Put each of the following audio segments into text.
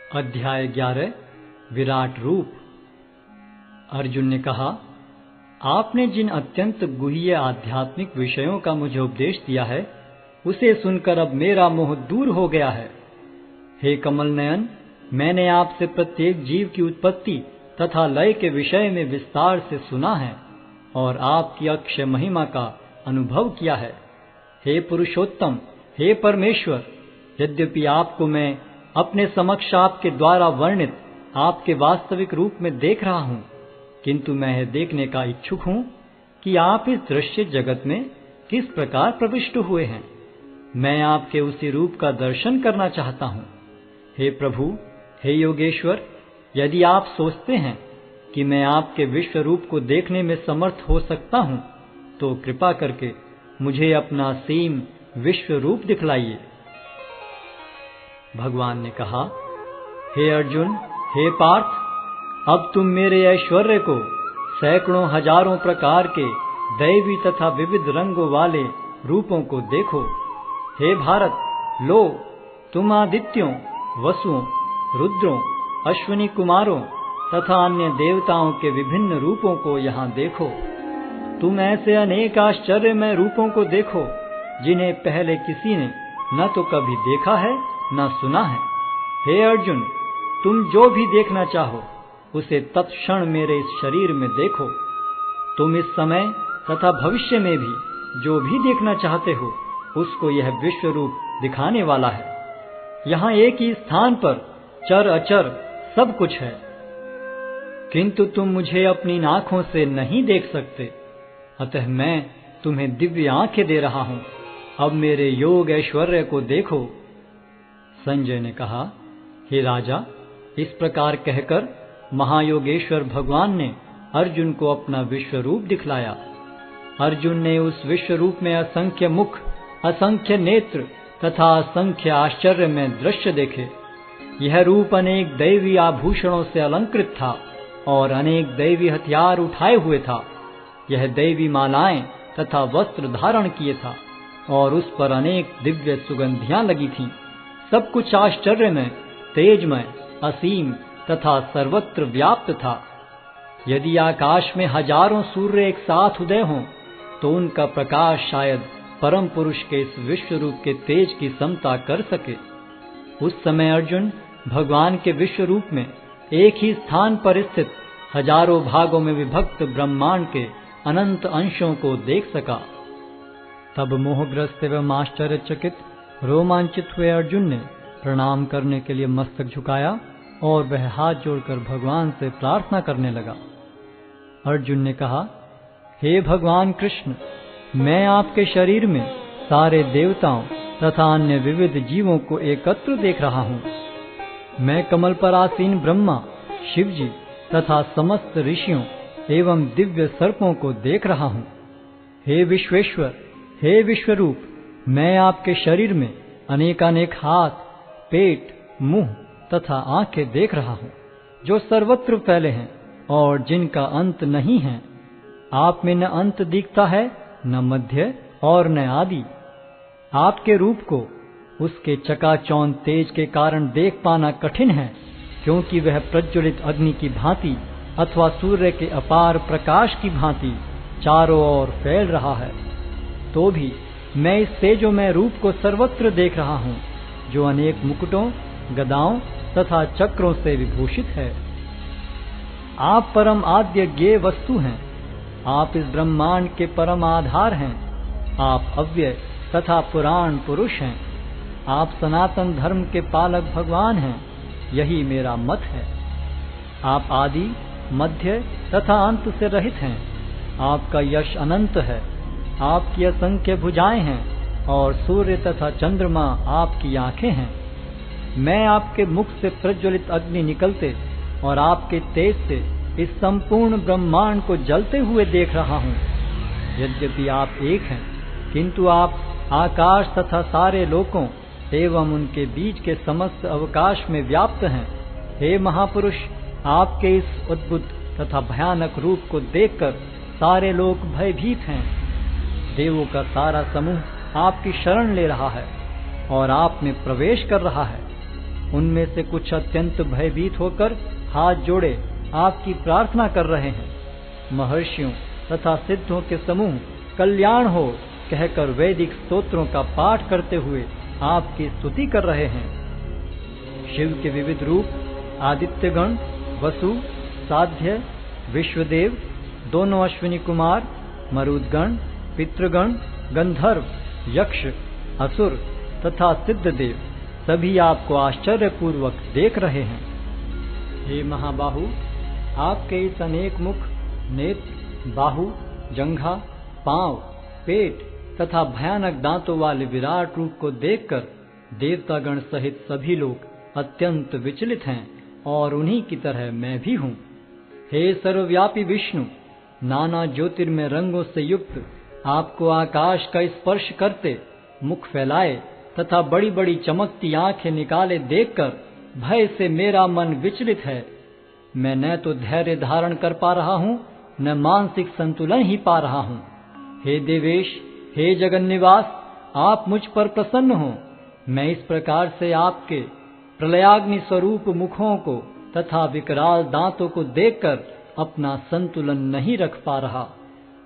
अध्याय 11 विराट रूप। अर्जुन ने कहा, आपने जिन अत्यंत गुह्य आध्यात्मिक विषयों का मुझे उपदेश दिया है, उसे सुनकर अब मेरा मोह दूर हो गया है। हे कमल नयन, मैंने आपसे प्रत्येक जीव की उत्पत्ति तथा लय के विषय में विस्तार से सुना है और आपकी अक्षय महिमा का अनुभव किया है। हे पुरुषोत्तम, हे परमेश्वर, यद्यपि आपको मैं अपने समक्ष आपके द्वारा वर्णित आपके वास्तविक रूप में देख रहा हूँ, किंतु मैं यह देखने का इच्छुक हूँ कि आप इस दृश्य जगत में किस प्रकार प्रविष्ट हुए हैं। मैं आपके उसी रूप का दर्शन करना चाहता हूँ। हे प्रभु, हे योगेश्वर, यदि आप सोचते हैं कि मैं आपके विश्व रूप को देखने में समर्थ हो सकता हूँ, तो कृपा करके मुझे अपना असीम विश्व रूप दिखलाइए। भगवान ने कहा, हे अर्जुन, हे पार्थ, अब तुम मेरे ऐश्वर्य को सैकड़ों हजारों प्रकार के दैवी तथा विविध रंगों वाले रूपों को देखो। हे भारत, लो, तुम आदित्यों, वसुओं, रुद्रों, अश्विनी कुमारों तथा अन्य देवताओं के विभिन्न रूपों को यहाँ देखो। तुम ऐसे अनेक आश्चर्यमय रूपों को देखो जिन्हें पहले किसी ने न तो कभी देखा है न सुना है। हे अर्जुन, तुम जो भी देखना चाहो उसे तत्क्षण मेरे इस शरीर में देखो। तुम इस समय तथा भविष्य में भी जो भी देखना चाहते हो उसको यह विश्व रूप दिखाने वाला है। यहाँ एक ही स्थान पर चर अचर सब कुछ है, किंतु तुम मुझे अपनी आंखों से नहीं देख सकते, अतः मैं तुम्हें दिव्य आंखें दे रहा हूँ। अब मेरे योग ऐश्वर्य को देखो। संजय ने कहा, हे राजा, इस प्रकार कहकर महायोगेश्वर भगवान ने अर्जुन को अपना विश्व रूप दिखलाया। अर्जुन ने उस विश्व रूप में असंख्य मुख, असंख्य नेत्र तथा असंख्य आश्चर्य में दृश्य देखे। यह रूप अनेक दैवी आभूषणों से अलंकृत था और अनेक दैवी हथियार उठाए हुए था। यह दैवी मालाएं तथा वस्त्र धारण किए था और उस पर अनेक दिव्य सुगंधियां लगी थीं। सब कुछ आश्चर्यमय, तेजमय, असीम तथा सर्वत्र व्याप्त था। यदि आकाश में हजारों सूर्य एक साथ उदय हों, तो उनका प्रकाश शायद परम पुरुष के इस विश्व रूप के तेज की समता कर सके। उस समय अर्जुन भगवान के विश्व रूप में एक ही स्थान पर स्थित हजारों भागों में विभक्त ब्रह्मांड के अनंत अंशों को देख सका। तब मोहग्रस्त एवं आश्चर्यचकित रोमांचित हुए अर्जुन ने प्रणाम करने के लिए मस्तक झुकाया और वह हाथ जोड़कर भगवान से प्रार्थना करने लगा। अर्जुन ने कहा, हे भगवान कृष्ण, मैं आपके शरीर में सारे देवताओं तथा अन्य विविध जीवों को एकत्र देख रहा हूँ। मैं कमल पर आसीन ब्रह्मा, शिवजी तथा समस्त ऋषियों एवं दिव्य सर्पों को देख रहा हूँ। हे विश्वेश्वर, हे विश्वरूप, मैं आपके शरीर में अनेकानेक हाथ, पेट, मुंह तथा आंखें देख रहा हूँ, जो सर्वत्र फैले हैं और जिनका अंत नहीं है। आप में न अंत दिखता है, न मध्य और न आदि। आपके रूप को उसके चकाचौंध तेज के कारण देख पाना कठिन है, क्योंकि वह प्रज्वलित अग्नि की भांति अथवा सूर्य के अपार प्रकाश की भांति चारों ओर फैल रहा है। तो भी मैं इस तेजोमय रूप को सर्वत्र देख रहा हूँ, जो अनेक मुकुटों, गदाओं तथा चक्रों से विभूषित है। आप परम आद्य ज्ञेय वस्तु हैं। आप इस ब्रह्मांड के परम आधार हैं। आप अव्यय तथा पुराण पुरुष हैं। आप सनातन धर्म के पालक भगवान हैं। यही मेरा मत है। आप आदि, मध्य तथा अंत से रहित हैं। आपका यश अनंत है। आपकी असंख्य भुजाएं हैं और सूर्य तथा चंद्रमा आपकी आंखें हैं। मैं आपके मुख से प्रज्वलित अग्नि निकलते और आपके तेज से इस संपूर्ण ब्रह्मांड को जलते हुए देख रहा हूँ। यद्यपि आप एक हैं, किंतु आप आकाश तथा सारे लोकों एवं उनके बीच के समस्त अवकाश में व्याप्त हैं। हे महापुरुष, आपके इस अद्भुत तथा भयानक रूप को देखकर सारे लोग भयभीत हैं। देवों का सारा समूह आपकी शरण ले रहा है और आप में प्रवेश कर रहा है। उनमें से कुछ अत्यंत भयभीत होकर हाथ जोड़े आपकी प्रार्थना कर रहे हैं। महर्षियों तथा सिद्धों के समूह कल्याण हो कहकर वैदिक स्तोत्रों का पाठ करते हुए आपकी स्तुति कर रहे हैं। शिव के विविध रूप आदित्यगण, वसु, साध्य, विश्वदेव, दोनों अश्विनी कुमार, मरुदगण, पितृगण, गंधर्व, यक्ष, असुर तथा सिद्धदेव सभी आपको आश्चर्यपूर्वक देख रहे हैं। हे महाबाहु, आपके इस अनेक मुख, नेत्र, बाहु, जंघा, पांव, पेट तथा भयानक दांतों वाले विराट रूप को देखकर देवतागण सहित सभी लोग अत्यंत विचलित हैं और उन्हीं की तरह मैं भी हूँ। हे सर्वव्यापी विष्णु, नाना ज्योतिर्मय रंगों से युक्त आपको आकाश का स्पर्श करते, मुख फैलाए तथा बड़ी बड़ी चमकती आंखें निकाले देखकर भय से मेरा मन विचलित है। मैं न तो धैर्य धारण कर पा रहा हूँ, न मानसिक संतुलन ही पा रहा हूँ। हे देवेश, हे जगन्निवास, आप मुझ पर प्रसन्न हो। मैं इस प्रकार से आपके प्रलयाग्नि स्वरूप मुखों को तथा विकराल दांतों को देखकर अपना संतुलन नहीं रख पा रहा।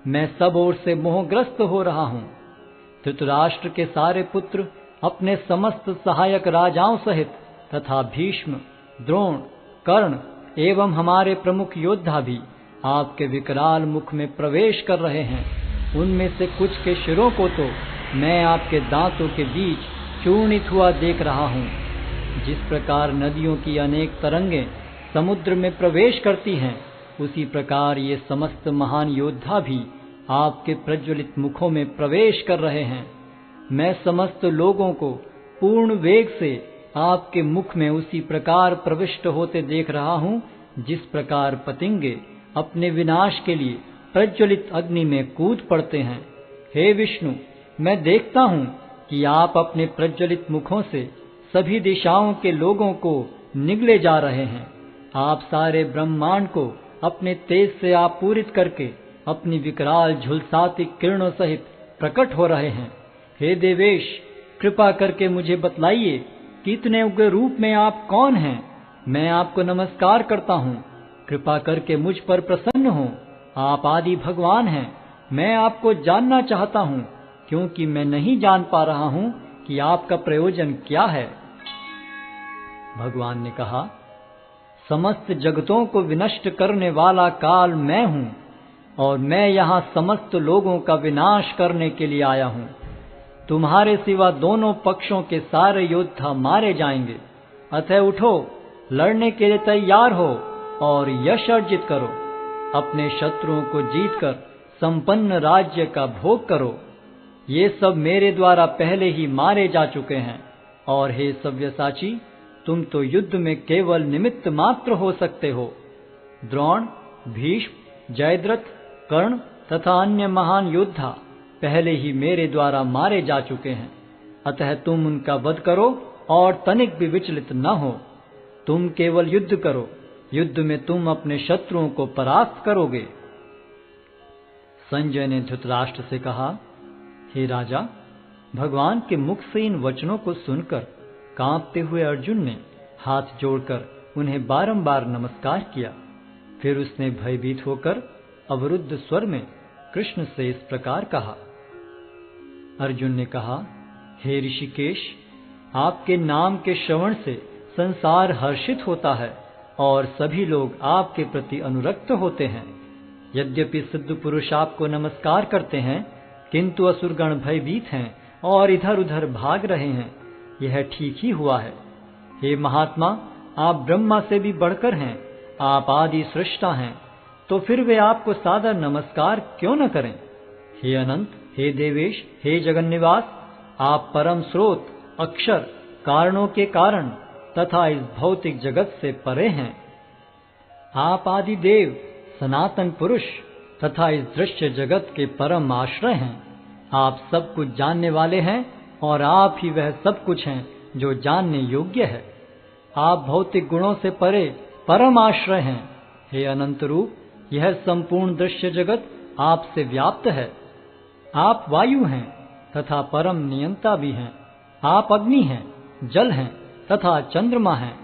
मैं सब ओर से मोहग्रस्त हो रहा हूँ। धृतराष्ट्र के सारे पुत्र अपने समस्त सहायक राजाओं सहित तथा भीष्म, द्रोण, कर्ण एवं हमारे प्रमुख योद्धा भी आपके विकराल मुख में प्रवेश कर रहे हैं। उनमें से कुछ के शिरों को तो मैं आपके दांतों के बीच चूर्णित हुआ देख रहा हूँ। जिस प्रकार नदियों की अनेक तरंगें समुद्र में प्रवेश करती हैं, उसी प्रकार ये समस्त महान योद्धा भी आपके प्रज्वलित मुखों में प्रवेश कर रहे हैं। मैं समस्त लोगों को पूर्ण वेग से आपके मुख में उसी प्रकार प्रविष्ट होते देख रहा हूँ, जिस प्रकार पतंगे अपने विनाश के लिए प्रज्वलित अग्नि में कूद पड़ते हैं। हे विष्णु, मैं देखता हूँ कि आप अपने प्रज्वलित मुखों से सभी दिशाओं के लोगों को निगले जा रहे हैं। आप सारे ब्रह्मांड को अपने तेज से आपूरित करके अपनी विकराल झुलसाती किरणों सहित प्रकट हो रहे हैं। हे देवेश, कृपा करके मुझे बतलाइए कि इतने उग्र रूप में आप कौन हैं। मैं आपको नमस्कार करता हूँ, कृपा करके मुझ पर प्रसन्न हो। आप आदि भगवान हैं। मैं आपको जानना चाहता हूँ, क्योंकि मैं नहीं जान पा रहा हूँ कि आपका प्रयोजन क्या है। भगवान ने कहा, समस्त जगतों को विनष्ट करने वाला काल मैं हूँ और मैं यहाँ समस्त लोगों का विनाश करने के लिए आया हूँ। तुम्हारे सिवा दोनों पक्षों के सारे योद्धा मारे जाएंगे। अतः उठो, लड़ने के लिए तैयार हो और यश अर्जित करो। अपने शत्रुओं को जीतकर संपन्न राज्य का भोग करो। ये सब मेरे द्वारा पहले ही मारे जा चुके हैं। और हे सव्यसाची, तुम तो युद्ध में केवल निमित्त मात्र हो सकते हो। द्रोण, भीष्म, जयद्रथ, कर्ण तथा अन्य महान योद्धा पहले ही मेरे द्वारा मारे जा चुके हैं। अतः तुम उनका वध करो और तनिक भी विचलित न हो। तुम केवल युद्ध करो। युद्ध में तुम अपने शत्रुओं को परास्त करोगे। संजय ने धृतराष्ट्र से कहा, हे राजा, भगवान के मुख से इन वचनों को सुनकर कांपते हुए अर्जुन ने हाथ जोड़कर उन्हें बारंबार नमस्कार किया। फिर उसने भयभीत होकर अवरुद्ध स्वर में कृष्ण से इस प्रकार कहा। अर्जुन ने कहा, हे ऋषिकेश, आपके नाम के श्रवण से संसार हर्षित होता है और सभी लोग आपके प्रति अनुरक्त होते हैं। यद्यपि सिद्ध पुरुष आपको नमस्कार करते हैं, किंतु असुरगण भयभीत हैं और इधर उधर भाग रहे हैं। यह ठीक ही हुआ है। हे महात्मा, आप ब्रह्मा से भी बढ़कर हैं। आप आदि सृष्टा हैं, तो फिर वे आपको सादर नमस्कार क्यों न करें। हे अनंत, हे देवेश, हे जगन्निवास, आप परम स्रोत, अक्षर, कारणों के कारण तथा इस भौतिक जगत से परे हैं। आप आदि देव, सनातन पुरुष तथा इस दृश्य जगत के परम आश्रय हैं। आप सब कुछ जानने वाले हैं और आप ही वह सब कुछ हैं जो जानने योग्य है। आप भौतिक गुणों से परे परम आश्रय हैं। हे अनंत रूप, यह संपूर्ण दृश्य जगत आपसे व्याप्त है। आप वायु हैं तथा परम नियंता भी हैं। आप अग्नि हैं, जल हैं तथा चंद्रमा हैं।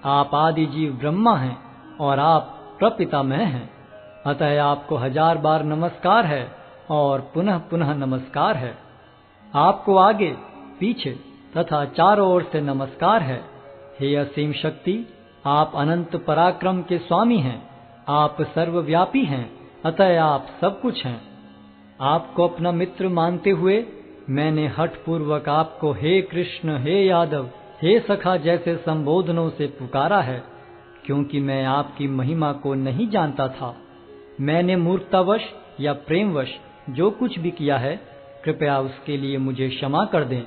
आप आदि जीव ब्रह्मा हैं और आप प्रपितामह हैं। अतः आपको 1000 बार नमस्कार है और पुनः पुनः नमस्कार है। आपको आगे पीछे तथा चारों ओर से नमस्कार है। हे असीम शक्ति, आप अनंत पराक्रम के स्वामी हैं। आप सर्वव्यापी हैं, अतः आप सब कुछ हैं। आपको अपना मित्र मानते हुए मैंने हठ पूर्वक आपको हे कृष्ण, हे यादव, हे सखा जैसे संबोधनों से पुकारा है, क्योंकि मैं आपकी महिमा को नहीं जानता था। मैंने मूर्खतावश या प्रेमवश जो कुछ भी किया है, कृपया उसके लिए मुझे क्षमा कर दें।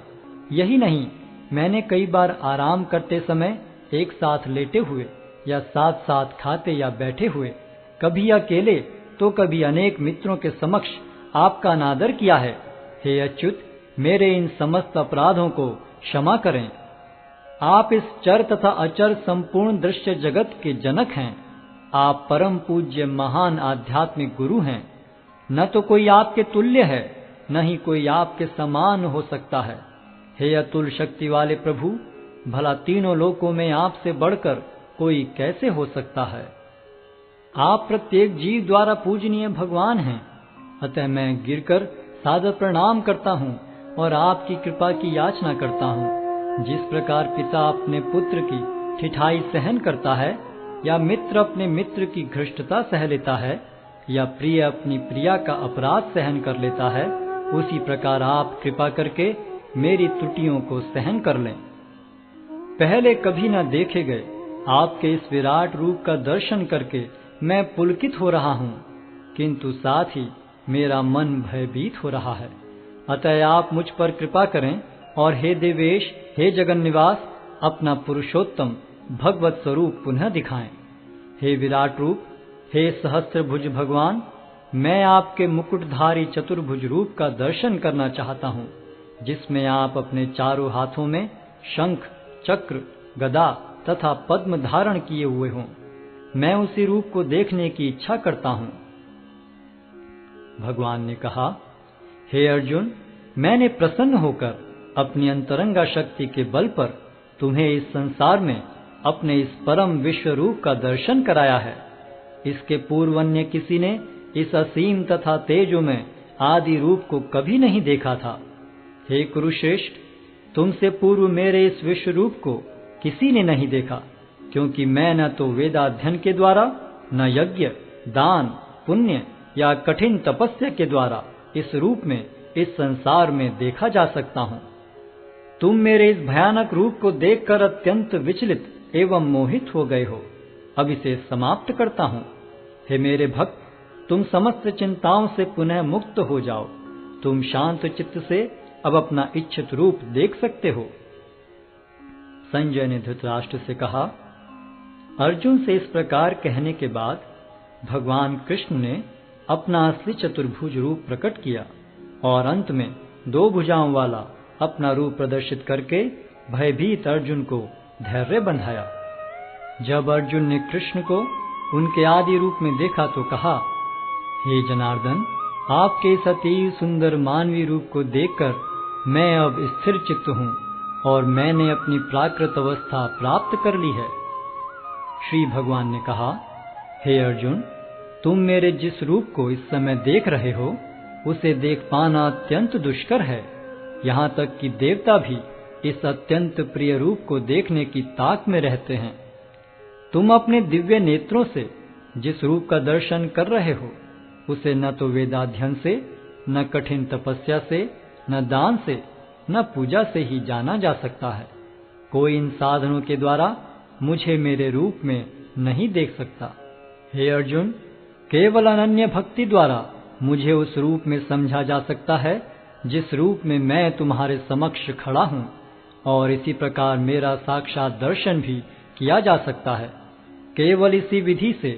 यही नहीं, मैंने कई बार आराम करते समय एक साथ लेटे हुए या साथ साथ खाते या बैठे हुए, कभी अकेले तो कभी अनेक मित्रों के समक्ष आपका अनादर किया है। हे अच्युत, मेरे इन समस्त अपराधों को क्षमा करें। आप इस चर तथा अचर संपूर्ण दृश्य जगत के जनक हैं। आप परम पूज्य महान आध्यात्मिक गुरु हैं। न तो कोई आपके तुल्य है, न ही कोई आपके समान हो सकता है। हे अतुल शक्ति वाले प्रभु, भला तीनों लोकों में आपसे बढ़कर कोई कैसे हो सकता है। आप प्रत्येक जीव द्वारा पूजनीय भगवान हैं। अतः मैं गिरकर सादर प्रणाम करता हूँ और आपकी कृपा की याचना करता हूँ। जिस प्रकार पिता अपने पुत्र की ठिठाई सहन करता है, या मित्र अपने मित्र की घृष्टता सह लेता है, या प्रिय अपनी प्रिया का अपराध सहन कर लेता है, उसी प्रकार आप कृपा करके मेरी त्रुटियों को सहन कर लें। पहले कभी न देखे गए आपके इस विराट रूप का दर्शन करके मैं पुलकित हो रहा हूँ, किंतु साथ ही मेरा मन भयभीत हो रहा है। अतः आप मुझ पर कृपा करें और हे देवेश, हे जगन निवास, अपना पुरुषोत्तम भगवत स्वरूप पुनः दिखाएं। हे विराट रूप, हे सहस्त्रभुज भगवान, मैं आपके मुकुटधारी चतुर्भुज रूप का दर्शन करना चाहता हूँ, जिसमें आप अपने चारों हाथों में शंख, चक्र, गदा तथा पद्म धारण किए हुए हों। मैं उसी रूप को देखने की इच्छा करता हूँ। भगवान ने कहा, हे अर्जुन, मैंने प्रसन्न होकर अपनी अंतरंगा शक्ति के बल पर तुम्हें इस संसार में अपने इस परम विश्व रूप का दर्शन कराया है। इसके पूर्व अन्य किसी ने इस असीम तथा तेजोमय आदि रूप को कभी नहीं देखा था। हे कुरुश्रेष्ठ, तुमसे पूर्व मेरे इस विश्व रूप को किसी ने नहीं देखा, क्योंकि मैं न तो वेदाध्ययन के द्वारा, न यज्ञ, दान, पुण्य या कठिन तपस्या के द्वारा इस रूप में इस संसार में देखा जा सकता हूँ। तुम मेरे इस भयानक रूप को देखकर अत्यंत विचलित एवं मोहित हो गए हो। अब इसे समाप्त करता हूँ। हे मेरे भक्त, तुम समस्त चिंताओं से पुनः मुक्त हो जाओ। तुम शांत चित्त से अब अपना इच्छित रूप देख सकते हो। संजय ने धृतराष्ट्र से कहा। अर्जुन से इस प्रकार कहने के बाद भगवान कृष्ण ने अपना असली चतुर्भुज रूप प्रकट किया और अंत में 2 भुजाओं वाला अपना रूप प्रदर्शित करके भयभीत अर्जुन को धैर्य बंधाया। जब अर्जुन ने कृष्ण को उनके आदि रूप में देखा तो कहा, हे जनार्दन, आपके इस अति सुंदर मानवीय रूप को देखकर मैं अब स्थिर चित्त हूँ और मैंने अपनी प्राकृत अवस्था प्राप्त कर ली है। श्री भगवान ने कहा, हे अर्जुन, तुम मेरे जिस रूप को इस समय देख रहे हो, उसे देख पाना अत्यंत दुष्कर है। यहाँ तक कि देवता भी इस अत्यंत प्रिय रूप को देखने की ताक में रहते हैं। तुम अपने दिव्य नेत्रों से जिस रूप का दर्शन कर रहे हो, उसे न तो वेदाध्ययन से, न कठिन तपस्या से, न दान से, न पूजा से ही जाना जा सकता है। कोई इन साधनों के द्वारा मुझे मेरे रूप में नहीं देख सकता। हे अर्जुन, केवल अनन्य भक्ति द्वारा मुझे उस रूप में समझा जा सकता है जिस रूप में मैं तुम्हारे समक्ष खड़ा हूँ, और इसी प्रकार मेरा साक्षात दर्शन भी किया जा सकता है। केवल इसी विधि से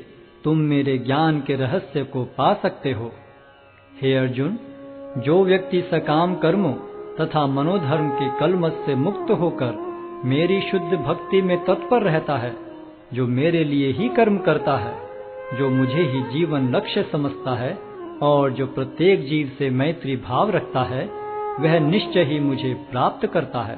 तुम मेरे ज्ञान के रहस्य को पा सकते हो। हे अर्जुन, जो व्यक्ति सकाम कर्मों तथा मनोधर्म के कलमश से मुक्त होकर मेरी शुद्ध भक्ति में तत्पर रहता है, जो मेरे लिए ही कर्म करता है, जो मुझे ही जीवन लक्ष्य समझता है और जो प्रत्येक जीव से मैत्री भाव रखता है, वह निश्चय ही मुझे प्राप्त करता है।